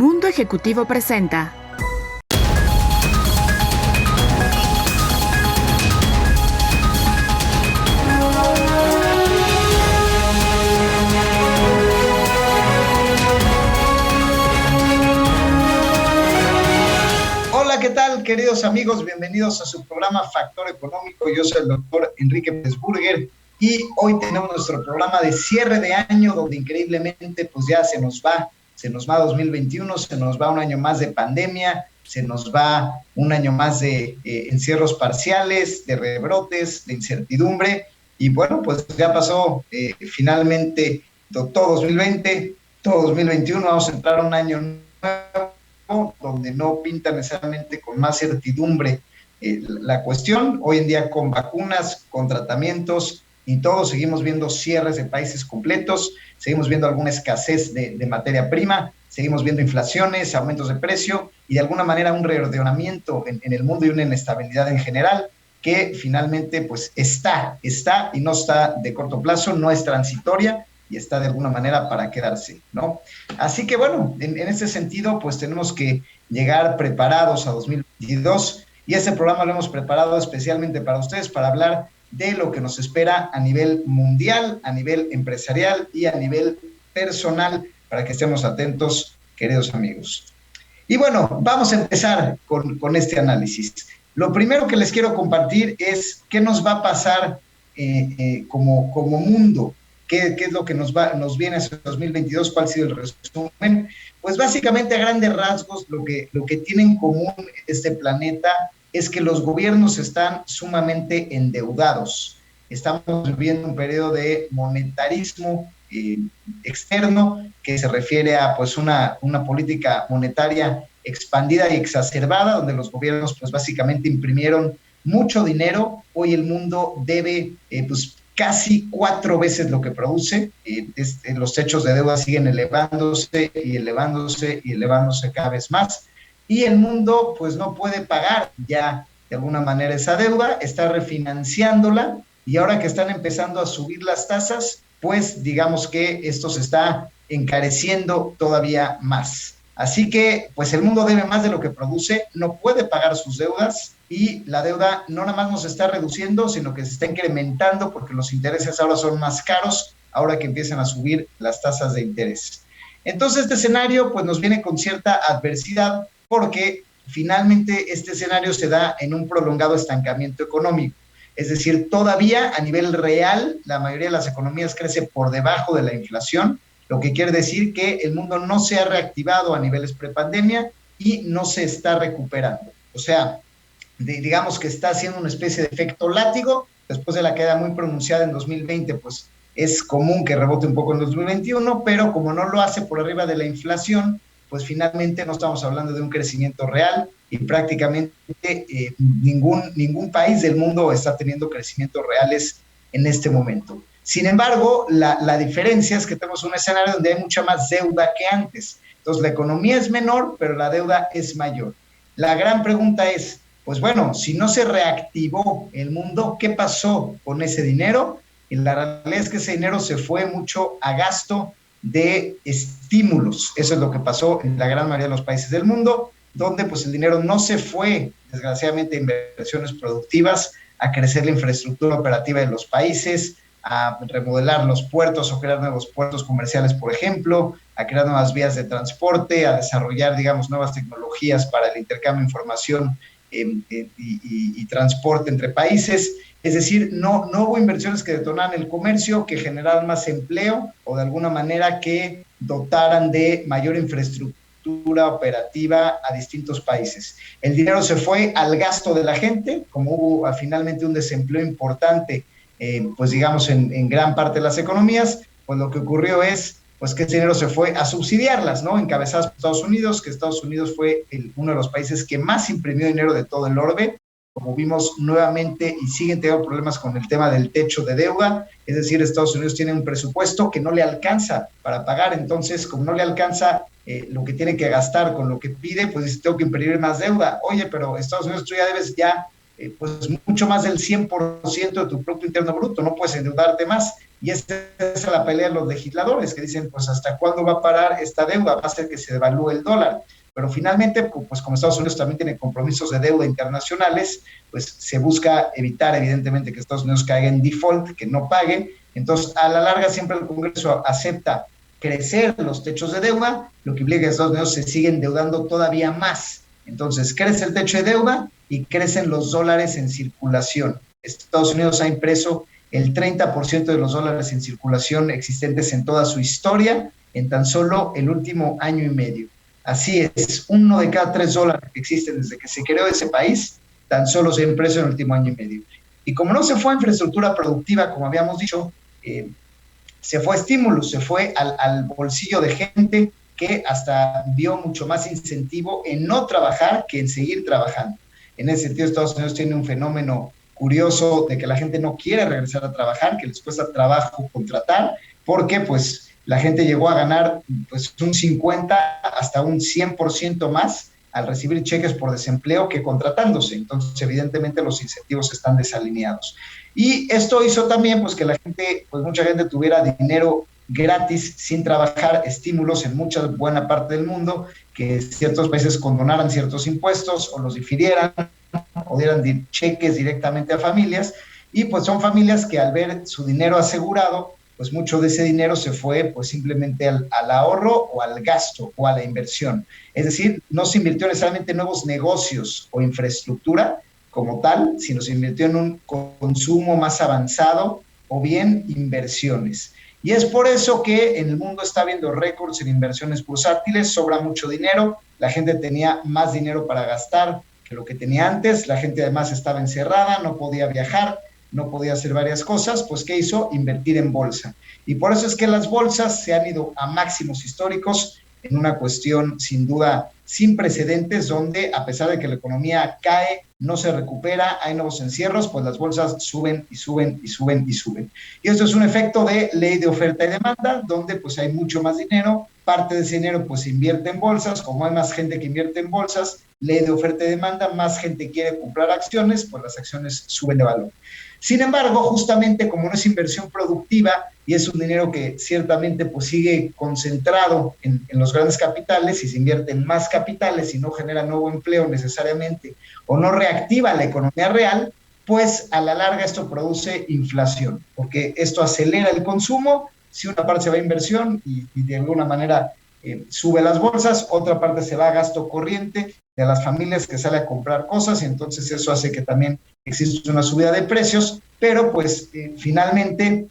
Mundo Ejecutivo presenta. Hola, ¿qué tal, queridos amigos? Bienvenidos a su programa Factor Económico. Yo soy el doctor Enrique Presburger y hoy tenemos nuestro programa de cierre de año, donde increíblemente pues ya se nos va 2021, se nos va un año más de pandemia, se nos va un año más de encierros parciales, de rebrotes, de incertidumbre, y bueno, pues ya pasó finalmente todo 2020, todo 2021, vamos a entrar a un año nuevo, donde no pinta necesariamente con más certidumbre la cuestión. Hoy en día con vacunas, con tratamientos y todo, seguimos viendo cierres de países completos, seguimos viendo alguna escasez de materia prima, seguimos viendo inflaciones, aumentos de precio y de alguna manera un reordenamiento en el mundo y una inestabilidad en general que finalmente pues está y no está de corto plazo, no es transitoria y está de alguna manera para quedarse, ¿no? Así que bueno, en ese sentido pues tenemos que llegar preparados a 2022 y este programa lo hemos preparado especialmente para ustedes, para hablar de lo que nos espera a nivel mundial, a nivel empresarial y a nivel personal, para que estemos atentos, queridos amigos. Y bueno, vamos a empezar con este análisis. Lo primero que les quiero compartir es qué nos va a pasar como mundo, qué es lo que nos viene hacia 2022, cuál ha sido el resumen. Pues básicamente a grandes rasgos lo que tiene en común este planeta es que los gobiernos están sumamente endeudados. Estamos viviendo un periodo de monetarismo externo que se refiere a pues una política monetaria expandida y exacerbada, donde los gobiernos pues básicamente imprimieron mucho dinero. Hoy el mundo debe pues casi 4 veces lo que produce. Los techos de deuda siguen elevándose y elevándose y elevándose cada vez más. Y el mundo pues no puede pagar ya de alguna manera esa deuda, está refinanciándola, y ahora que están empezando a subir las tasas, pues digamos que esto se está encareciendo todavía más. Así que pues el mundo debe más de lo que produce, no puede pagar sus deudas, y la deuda no nada más nos está reduciendo, sino que se está incrementando porque los intereses ahora son más caros, ahora que empiezan a subir las tasas de interés. Entonces este escenario pues nos viene con cierta adversidad, porque finalmente este escenario se da en un prolongado estancamiento económico. Es decir, todavía a nivel real, la mayoría de las economías crece por debajo de la inflación, lo que quiere decir que el mundo no se ha reactivado a niveles prepandemia y no se está recuperando. O sea, digamos que está haciendo una especie de efecto látigo después de la queda muy pronunciada en 2020, pues es común que rebote un poco en 2021, pero como no lo hace por arriba de la inflación, pues finalmente no estamos hablando de un crecimiento real, y prácticamente ningún país del mundo está teniendo crecimientos reales en este momento. Sin embargo, la diferencia es que tenemos un escenario donde hay mucha más deuda que antes. Entonces, la economía es menor, pero la deuda es mayor. La gran pregunta es, pues bueno, si no se reactivó el mundo, ¿qué pasó con ese dinero? Y la realidad es que ese dinero se fue mucho a gasto de estímulos. Eso es lo que pasó en la gran mayoría de los países del mundo, donde pues el dinero no se fue, desgraciadamente, a inversiones productivas, a crecer la infraestructura operativa de los países, a remodelar los puertos o crear nuevos puertos comerciales, por ejemplo, a crear nuevas vías de transporte, a desarrollar, digamos, nuevas tecnologías para el intercambio de información y transporte entre países. Es decir, no hubo inversiones que detonaran el comercio, que generaran más empleo o de alguna manera que dotaran de mayor infraestructura operativa a distintos países. El dinero se fue al gasto de la gente, como hubo finalmente un desempleo importante, pues digamos en gran parte de las economías, pues lo que ocurrió es pues que ese dinero se fue a subsidiarlas, ¿no? Encabezadas por Estados Unidos, que Estados Unidos fue uno de los países que más imprimió dinero de todo el orbe. Como vimos nuevamente, y siguen teniendo problemas con el tema del techo de deuda, es decir, Estados Unidos tiene un presupuesto que no le alcanza para pagar. Entonces, como no le alcanza lo que tiene que gastar con lo que pide, pues dice, tengo que imprimir más deuda. Oye, pero Estados Unidos, tú ya debes pues mucho más del 100% de tu Producto Interno Bruto, no puedes endeudarte más. Y esa es la pelea de los legisladores que dicen, pues hasta cuándo va a parar esta deuda, va a hacer que se devalúe el dólar. Pero finalmente, pues como Estados Unidos también tiene compromisos de deuda internacionales, pues se busca evitar evidentemente que Estados Unidos caiga en default, que no pague. Entonces, a la larga siempre el Congreso acepta crecer los techos de deuda, lo que implica que Estados Unidos se sigue endeudando todavía más. Entonces, crece el techo de deuda y crecen los dólares en circulación. Estados Unidos ha impreso el 30% de los dólares en circulación existentes en toda su historia en tan solo el último año y medio. Así es, 1 de cada 3 dólares que existen desde que se creó ese país, tan solo se ha impreso en el último año y medio. Y como no se fue a infraestructura productiva, como habíamos dicho, se fue a estímulos, se fue al bolsillo de gente que hasta vio mucho más incentivo en no trabajar que en seguir trabajando. En ese sentido, Estados Unidos tiene un fenómeno curioso de que la gente no quiere regresar a trabajar, que les cuesta trabajo contratar, porque pues la gente llegó a ganar pues un 50 hasta un 100% más al recibir cheques por desempleo que contratándose. Entonces, evidentemente, los incentivos están desalineados. Y esto hizo también pues que la gente, pues mucha gente tuviera dinero gratis sin trabajar, estímulos en mucha buena parte del mundo, que ciertos países condonaran ciertos impuestos o los difirieran o dieran cheques directamente a familias, y pues son familias que al ver su dinero asegurado, pues mucho de ese dinero se fue pues simplemente al ahorro o al gasto o a la inversión. Es decir, no se invirtió necesariamente en nuevos negocios o infraestructura como tal, sino se invirtió en un consumo más avanzado o bien inversiones. Y es por eso que en el mundo está habiendo récords en inversiones bursátiles, sobra mucho dinero, la gente tenía más dinero para gastar que lo que tenía antes, la gente además estaba encerrada, no podía viajar, no podía hacer varias cosas, pues ¿qué hizo? Invertir en bolsa. Y por eso es que las bolsas se han ido a máximos históricos en una cuestión sin duda sin precedentes, donde a pesar de que la economía cae, no se recupera, hay nuevos encierros, pues las bolsas suben y suben y suben y suben. Y esto es un efecto de ley de oferta y demanda, donde pues hay mucho más dinero, parte de ese dinero pues se invierte en bolsas, como hay más gente que invierte en bolsas, ley de oferta y demanda, más gente quiere comprar acciones, pues las acciones suben de valor. Sin embargo, justamente como no es inversión productiva y es un dinero que ciertamente pues sigue concentrado en los grandes capitales, y se invierte en más capitales y no genera nuevo empleo necesariamente o no reactiva la economía real, pues a la larga esto produce inflación, porque esto acelera el consumo. Si una parte se va a inversión y de alguna manera sube las bolsas, otra parte se va a gasto corriente de las familias que sale a comprar cosas, y entonces eso hace que también existe una subida de precios, pero pues finalmente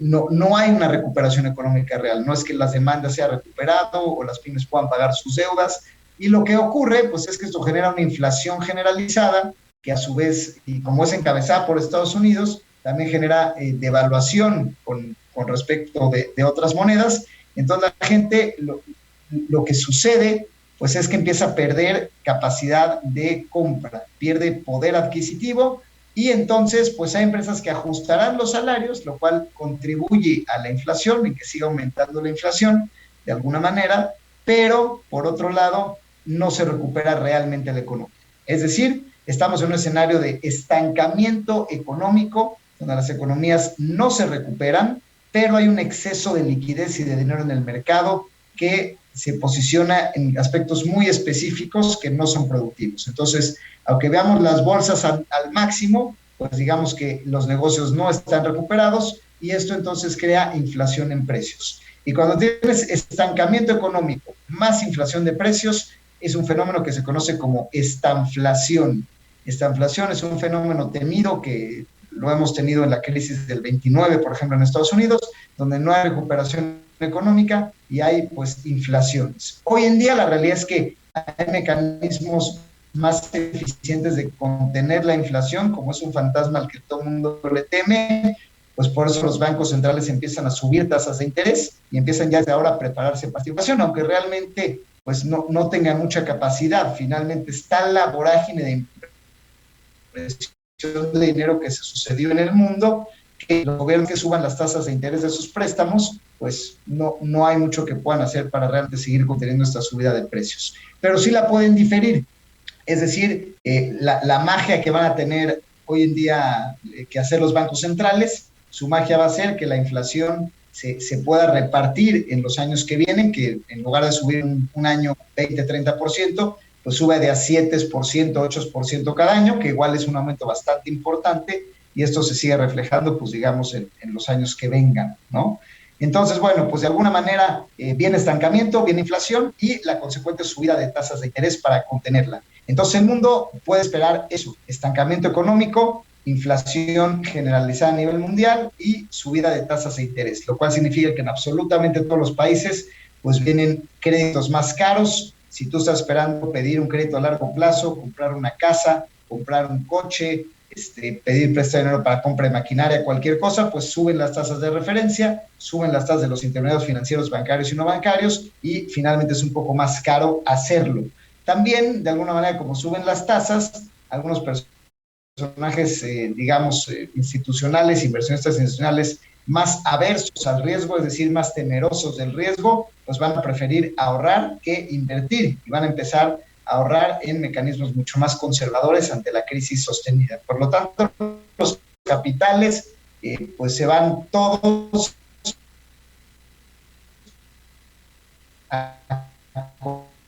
no hay una recuperación económica real, no es que las demandas se hayan recuperado o las pymes puedan pagar sus deudas, y lo que ocurre pues es que esto genera una inflación generalizada que a su vez, y como es encabezada por Estados Unidos, también genera devaluación con respecto de otras monedas. Entonces la gente, lo que sucede pues es que empieza a perder capacidad de compra, pierde poder adquisitivo, y entonces pues hay empresas que ajustarán los salarios, lo cual contribuye a la inflación y que siga aumentando la inflación de alguna manera, pero por otro lado no se recupera realmente la economía. Es decir, estamos en un escenario de estancamiento económico, donde las economías no se recuperan, pero hay un exceso de liquidez y de dinero en el mercado que se posiciona en aspectos muy específicos que no son productivos. Entonces, aunque veamos las bolsas al máximo, pues digamos que los negocios no están recuperados, y esto entonces crea inflación en precios. Y cuando tienes estancamiento económico más inflación de precios, es un fenómeno que se conoce como estanflación. Estanflación es un fenómeno temido que lo hemos tenido en la crisis del 29, por ejemplo, en Estados Unidos, donde no hay recuperación económica y hay pues inflaciones. Hoy en día la realidad es que hay mecanismos más eficientes de contener la inflación, como es un fantasma al que todo el mundo le teme, pues por eso los bancos centrales empiezan a subir tasas de interés y empiezan ya desde ahora a prepararse para esta inflación, aunque realmente pues no tengan mucha capacidad. Finalmente está la vorágine de impresión de dinero que se sucedió en el mundo, que los gobiernos que suban las tasas de interés de sus préstamos, pues no hay mucho que puedan hacer para realmente seguir conteniendo esta subida de precios. Pero sí la pueden diferir. Es decir, la magia que van a tener hoy en día que hacer los bancos centrales su magia va a ser que la inflación se pueda repartir en los años que vienen, que en lugar de subir un año 20-30%, pues sube de a 7%, 8% cada año, que igual es un aumento bastante importante, y esto se sigue reflejando, pues digamos, en los años que vengan, ¿no? Entonces, bueno, pues de alguna manera viene estancamiento, viene inflación y la consecuente subida de tasas de interés para contenerla. Entonces el mundo puede esperar eso, estancamiento económico, inflación generalizada a nivel mundial y subida de tasas de interés, lo cual significa que en absolutamente todos los países pues vienen créditos más caros. Si tú estás esperando pedir un crédito a largo plazo, comprar una casa, comprar un coche, pedir préstamo de dinero para compra de maquinaria, cualquier cosa, pues suben las tasas de referencia, suben las tasas de los intermediarios financieros bancarios y no bancarios, y finalmente es un poco más caro hacerlo. También, de alguna manera, como suben las tasas, algunos personajes, institucionales, inversionistas institucionales más aversos al riesgo, es decir, más temerosos del riesgo, pues van a preferir ahorrar que invertir y van a empezar a ahorrar en mecanismos mucho más conservadores ante la crisis sostenida. Por lo tanto, los capitales pues se van todos a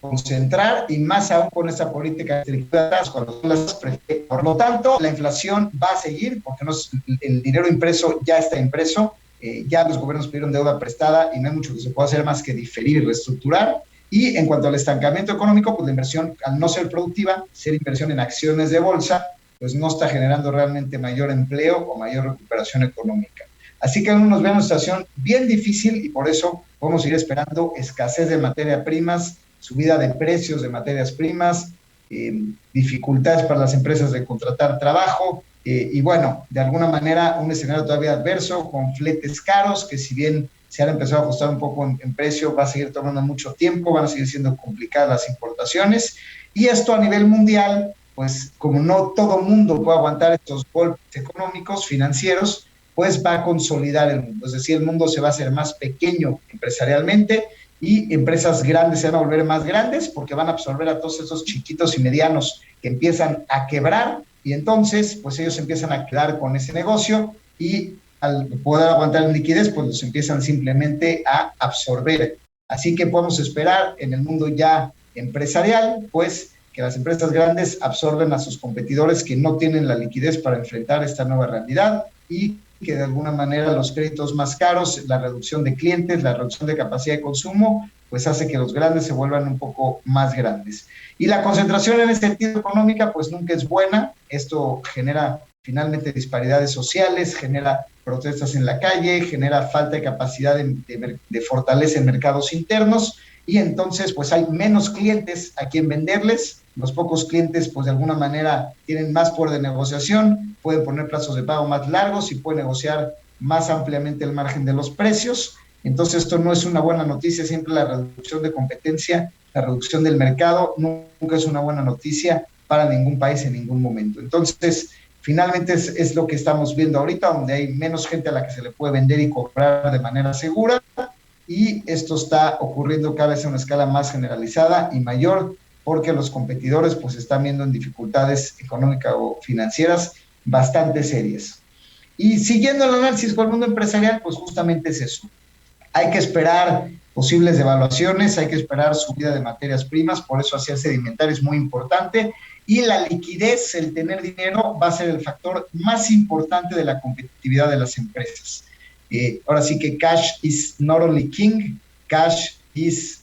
concentrar, y más aún con esta política de cuando las prefieren. Por lo tanto, la inflación va a seguir porque el dinero impreso ya está impreso, ya los gobiernos pidieron deuda prestada y no hay mucho que se pueda hacer más que diferir y reestructurar. Y en cuanto al estancamiento económico, pues la inversión, al no ser productiva, ser inversión en acciones de bolsa, pues no está generando realmente mayor empleo o mayor recuperación económica. Así que aún nos vemos en una situación bien difícil y por eso podemos ir esperando escasez de materias primas, subida de precios de materias primas, dificultades para las empresas de contratar trabajo, y bueno, de alguna manera un escenario todavía adverso con fletes caros que, si bien se han empezado a ajustar un poco en precio, va a seguir tomando mucho tiempo, van a seguir siendo complicadas las importaciones, y esto a nivel mundial, pues como no todo mundo puede aguantar estos golpes económicos, financieros, pues va a consolidar el mundo, es decir, el mundo se va a hacer más pequeño empresarialmente, y empresas grandes se van a volver más grandes porque van a absorber a todos esos chiquitos y medianos que empiezan a quebrar, y entonces pues ellos empiezan a quedar con ese negocio, y al poder aguantar la liquidez pues los empiezan simplemente a absorber. Así que podemos esperar en el mundo ya empresarial pues que las empresas grandes absorben a sus competidores que no tienen la liquidez para enfrentar esta nueva realidad, y que de alguna manera los créditos más caros, la reducción de clientes, la reducción de capacidad de consumo, pues hace que los grandes se vuelvan un poco más grandes. Y la concentración en este sentido económica pues nunca es buena. Esto genera finalmente disparidades sociales, genera protestas en la calle, genera falta de capacidad de fortaleza en mercados internos, y entonces pues hay menos clientes a quien venderles. Los pocos clientes pues de alguna manera tienen más poder de negociación, pueden poner plazos de pago más largos y pueden negociar más ampliamente el margen de los precios. Entonces esto no es una buena noticia. Siempre la reducción de competencia, la reducción del mercado nunca es una buena noticia para ningún país en ningún momento. Entonces finalmente es lo que estamos viendo ahorita, donde hay menos gente a la que se le puede vender y comprar de manera segura, y esto está ocurriendo cada vez a una escala más generalizada y mayor, porque los competidores pues están viendo en dificultades económicas o financieras bastante serias. Y siguiendo el análisis con el mundo empresarial, pues justamente es eso. Hay que esperar posibles devaluaciones, hay que esperar subida de materias primas, por eso hacerse de inventario es muy importante, y la liquidez, el tener dinero, va a ser el factor más importante de la competitividad de las empresas. Ahora sí que cash is not only king, cash is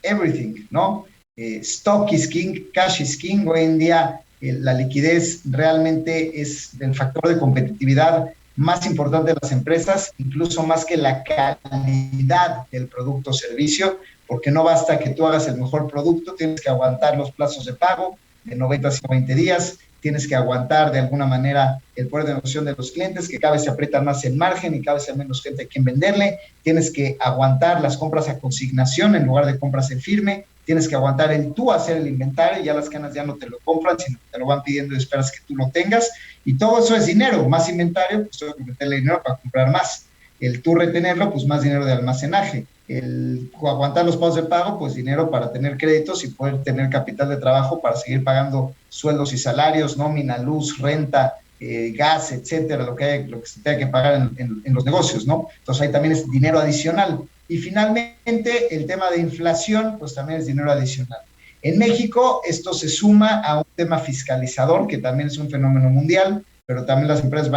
everything, ¿no? Stock is king, cash is king. Hoy en día la liquidez realmente es el factor de competitividad más importante de las empresas, incluso más que la calidad del producto o servicio, porque no basta que tú hagas el mejor producto, tienes que aguantar los plazos de pago de 90 a 120 días, tienes que aguantar de alguna manera el poder de negociación de los clientes, que cada vez se aprieta más el margen y cada vez hay menos gente a quien venderle, tienes que aguantar las compras a consignación en lugar de compras en firme, tienes que aguantar el tú hacer el inventario, ya las canas ya no te lo compran, sino que te lo van pidiendo y esperas que tú lo tengas, y todo eso es dinero, más inventario, pues tengo que meterle dinero para comprar más, el tú retenerlo, pues más dinero de almacenaje, el aguantar los pagos de pago, pues dinero para tener créditos y poder tener capital de trabajo para seguir pagando sueldos y salarios, nómina, luz, renta, gas, etcétera, lo que se tenga que pagar en los negocios, ¿no? Entonces ahí también es dinero adicional. Y finalmente el tema de inflación, pues también es dinero adicional. En México esto se suma a un tema fiscalizador, que también es un fenómeno mundial, pero también las empresas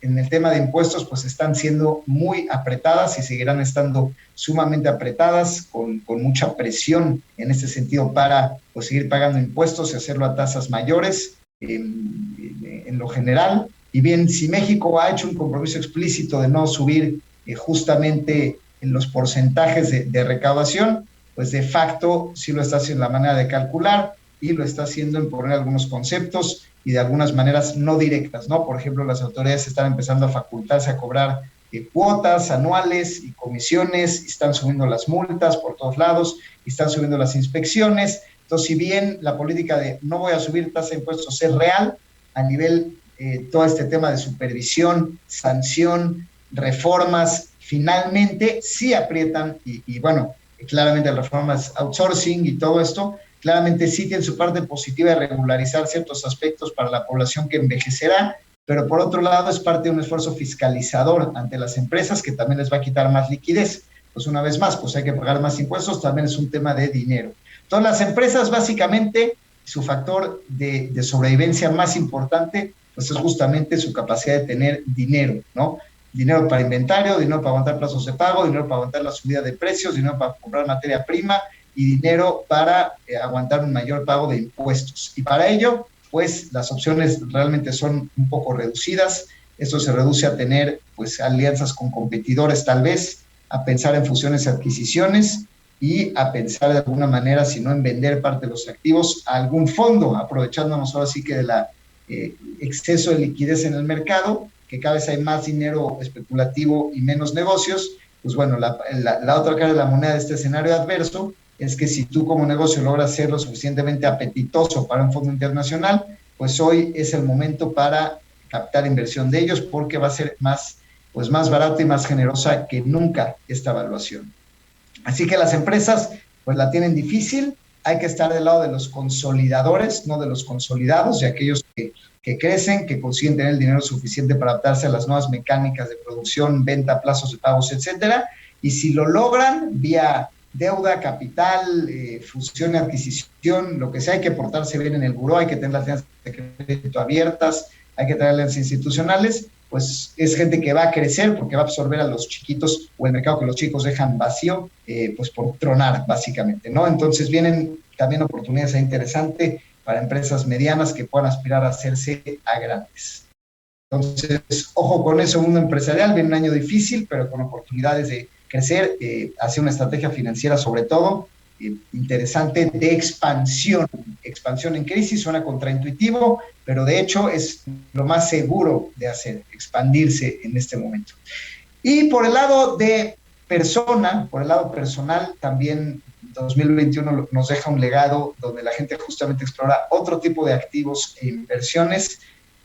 en el tema de impuestos, pues están siendo muy apretadas y seguirán estando sumamente apretadas, con mucha presión en este sentido para pues, seguir pagando impuestos y hacerlo a tasas mayores en lo general. Y bien, si México ha hecho un compromiso explícito de no subir justamente en los porcentajes de recaudación, pues de facto sí lo está haciendo la manera de calcular y lo está haciendo en poner algunos conceptos y de algunas maneras no directas, ¿no? Por ejemplo, las autoridades están empezando a facultarse a cobrar cuotas anuales y comisiones, y están subiendo las multas por todos lados, y están subiendo las inspecciones. Entonces, si bien la política de no voy a subir tasa de impuestos es real, a nivel todo este tema de supervisión, sanción, reformas, finalmente sí aprietan, y bueno, claramente las reformas outsourcing y todo esto, claramente sí tiene su parte positiva de regularizar ciertos aspectos para la población que envejecerá, pero por otro lado es parte de un esfuerzo fiscalizador ante las empresas que también les va a quitar más liquidez. Pues una vez más, pues hay que pagar más impuestos, también es un tema de dinero. Entonces las empresas básicamente, su factor de sobrevivencia más importante, pues es justamente su capacidad de tener dinero, ¿no? Dinero para inventario, dinero para aguantar plazos de pago, dinero para aguantar la subida de precios, dinero para comprar materia prima y dinero para aguantar un mayor pago de impuestos. Y para ello, pues las opciones realmente son un poco reducidas. Esto se reduce a tener pues alianzas con competidores tal vez, a pensar en fusiones y adquisiciones y a pensar de alguna manera, si no en vender parte de los activos a algún fondo, aprovechándonos ahora sí que de la exceso de liquidez en el mercado, que cada vez hay más dinero especulativo y menos negocios. Pues bueno, la otra cara de la moneda de este escenario adverso es que si tú como negocio logras ser lo suficientemente apetitoso para un fondo internacional, pues hoy es el momento para captar inversión de ellos, porque va a ser más barata y más generosa que nunca esta evaluación. Así que las empresas pues la tienen difícil, hay que estar del lado de los consolidadores, no de los consolidados, y aquellos que crecen, que consiguen tener el dinero suficiente para adaptarse a las nuevas mecánicas de producción, venta, plazos de pagos, etcétera. Y si lo logran vía deuda, capital, fusión y adquisición, lo que sea, hay que portarse bien en el buró, hay que tener las líneas de crédito abiertas, hay que tener líneas institucionales, pues es gente que va a crecer porque va a absorber a los chiquitos o el mercado que los chicos dejan vacío, pues por tronar básicamente, ¿no? Entonces vienen también oportunidades interesantes para empresas medianas que puedan aspirar a hacerse a grandes. Entonces, ojo con eso, mundo empresarial, viene un año difícil, pero con oportunidades de crecer, hacia una estrategia financiera sobre todo, interesante de expansión. Expansión en crisis suena contraintuitivo, pero de hecho es lo más seguro de hacer, expandirse en este momento. Y por el lado de persona, por el lado personal, también 2021 nos deja un legado donde la gente justamente explora otro tipo de activos e inversiones.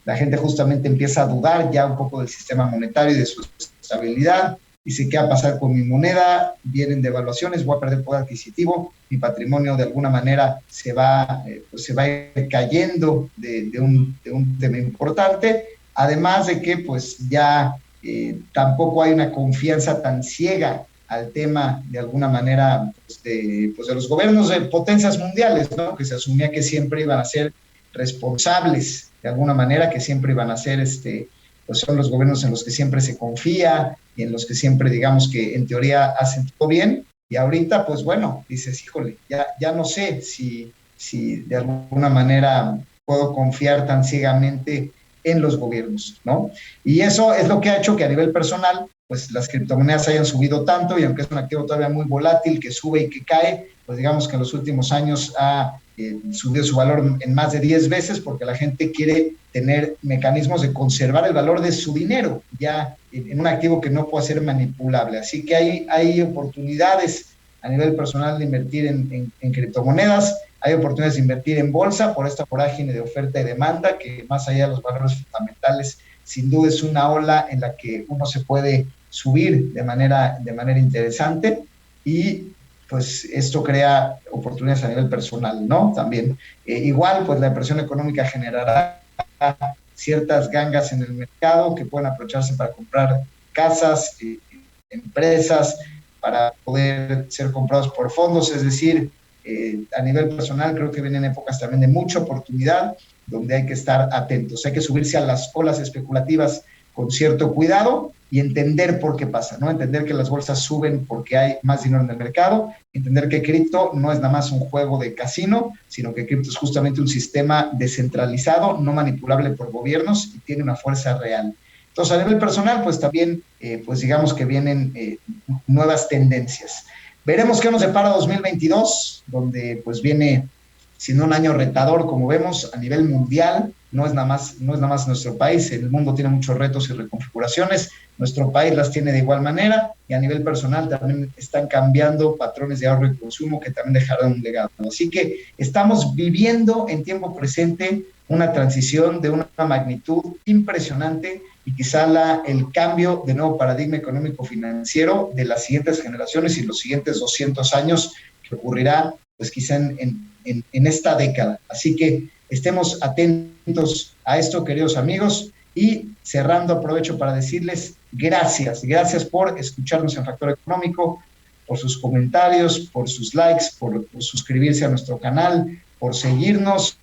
La gente justamente empieza a dudar ya un poco del sistema monetario y de su estabilidad. Dice, ¿qué va a pasar con mi moneda? Vienen devaluaciones, voy a perder poder adquisitivo, mi patrimonio de alguna manera se va a ir cayendo de un tema importante, además de que pues ya tampoco hay una confianza tan ciega al tema de alguna manera de los gobiernos de potencias mundiales, ¿no? Que se asumía que siempre iban a ser responsables de alguna manera, que siempre iban a ser pues son los gobiernos en los que siempre se confía y en los que siempre, digamos, que en teoría hacen todo bien. Y ahorita, pues bueno, dices, híjole, ya no sé si de alguna manera puedo confiar tan ciegamente en los gobiernos, ¿no? Y eso es lo que ha hecho que a nivel personal, pues las criptomonedas hayan subido tanto, y aunque es un activo todavía muy volátil, que sube y que cae, pues digamos que en los últimos años ha subió su valor en más de 10 veces, porque la gente quiere tener mecanismos de conservar el valor de su dinero ya en un activo que no puede ser manipulable. Así que hay oportunidades a nivel personal de invertir en criptomonedas, hay oportunidades de invertir en bolsa por esta vorágine de oferta y demanda, que más allá de los valores fundamentales, sin duda es una ola en la que uno se puede subir de manera interesante, y pues esto crea oportunidades a nivel personal, ¿no? También. Igual, pues la depresión económica generará ciertas gangas en el mercado que pueden aprovecharse para comprar casas, empresas, para poder ser comprados por fondos. Es decir, a nivel personal creo que vienen épocas también de mucha oportunidad, donde hay que estar atentos, hay que subirse a las olas especulativas con cierto cuidado y entender por qué pasa, ¿no? Entender que las bolsas suben porque hay más dinero en el mercado, entender que cripto no es nada más un juego de casino, sino que cripto es justamente un sistema descentralizado, no manipulable por gobiernos y tiene una fuerza real. Entonces, a nivel personal, pues también, pues digamos que vienen nuevas tendencias. Veremos qué nos depara 2022, donde pues viene siendo un año retador, como vemos, a nivel mundial. No es nada más nuestro país, el mundo tiene muchos retos y reconfiguraciones, nuestro país las tiene de igual manera, y a nivel personal también están cambiando patrones de ahorro y consumo que también dejarán un legado. Así que estamos viviendo en tiempo presente una transición de una magnitud impresionante y quizá el cambio de nuevo paradigma económico-financiero de las siguientes generaciones y los siguientes 200 años que ocurrirá pues quizá en esta década. Así que estemos atentos a esto, queridos amigos, y cerrando aprovecho para decirles gracias por escucharnos en Factor Económico, por sus comentarios, por sus likes, por suscribirse a nuestro canal, por seguirnos,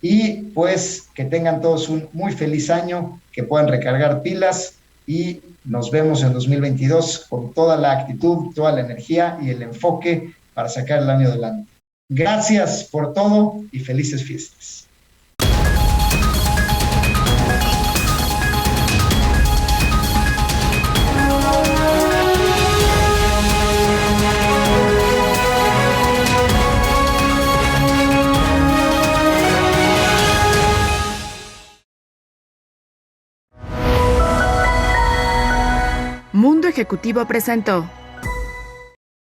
y pues que tengan todos un muy feliz año, que puedan recargar pilas y nos vemos en 2022 con toda la actitud, toda la energía y el enfoque para sacar el año adelante. Gracias por todo y felices fiestas. Mundo Ejecutivo presentó